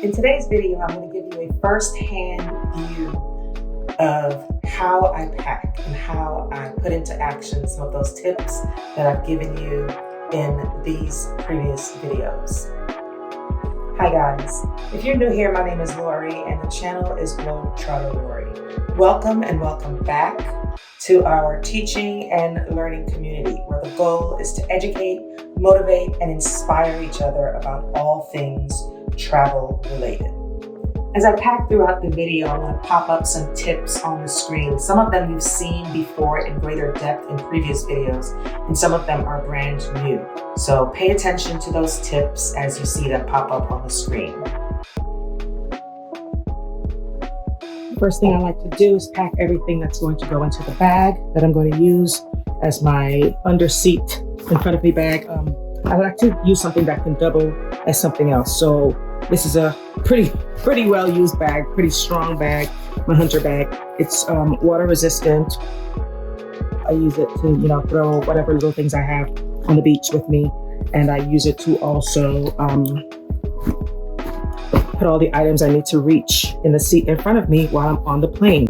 In today's video, I'm going to give you a first-hand view of how I pack and how I put into action some of those tips that I've given you in these previous videos. Hi guys, if you're new here, my name is Lori and the channel is GlobeTrotterLori. Welcome and welcome back to our teaching and learning community, where the goal is to educate, motivate, and inspire each other about all things travel related. As I pack throughout the video, I'm going to pop up some tips on the screen. Some of them you've seen before in greater depth in previous videos, and some of them are brand new. So pay attention to those tips as you see them pop up on the screen. First thing I like to do is pack everything that's going to go into the bag that I'm going to use as my under seat in front of me bag. I like to use something that can double as something else. So this is a pretty well used bag, pretty strong bag, my hunter bag. It's water resistant. I use it to, throw whatever little things I have on the beach with me. And I use it to also put all the items I need to reach in the seat in front of me while I'm on the plane.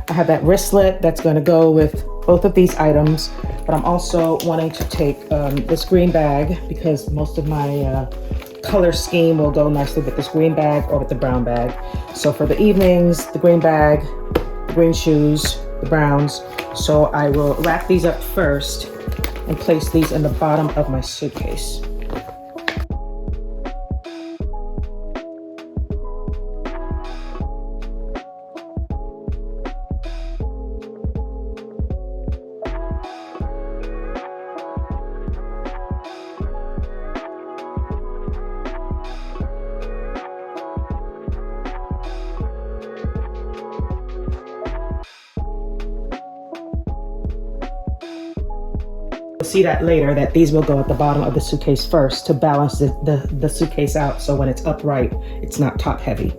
I have that wristlet that's going to go with both of these items, but I'm also wanting to take this green bag because most of my color scheme will go nicely with this green bag or with the brown bag. So for the evenings, the green bag, the green shoes, the browns. So I will wrap these up first and place these in the bottom of my suitcase. See that later, that these will go at the bottom of the suitcase first to balance the suitcase out, so when it's upright, it's not top heavy.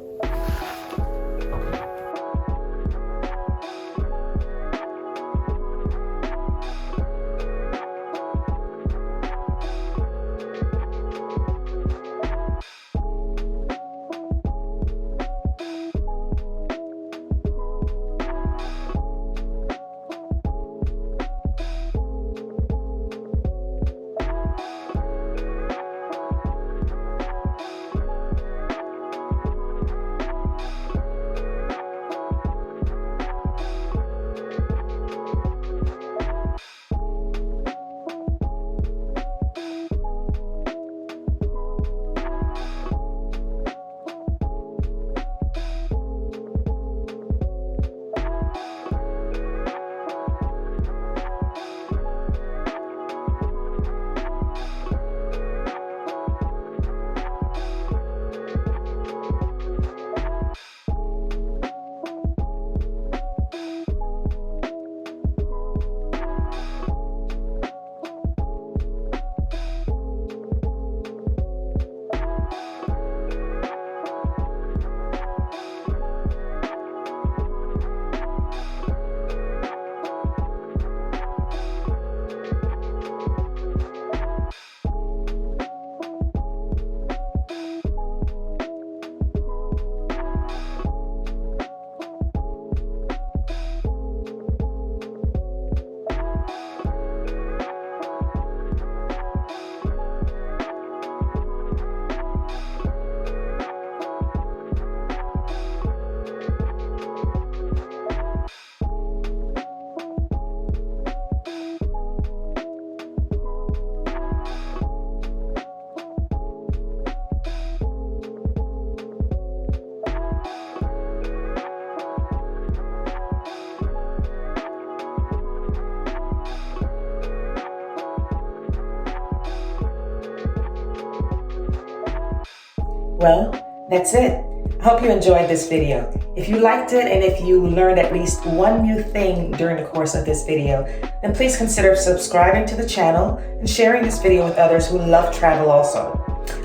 Well, that's it. I hope you enjoyed this video. If you liked it and if you learned at least one new thing during the course of this video, then please consider subscribing to the channel and sharing this video with others who love travel also.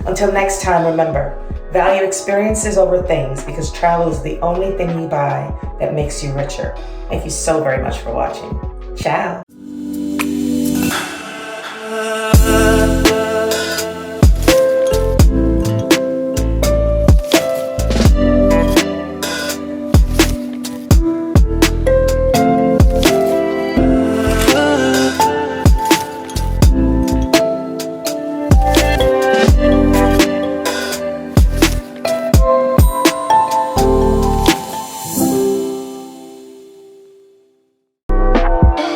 Until next time, remember, value experiences over things because travel is the only thing you buy that makes you richer. Thank you so very much for watching. Ciao.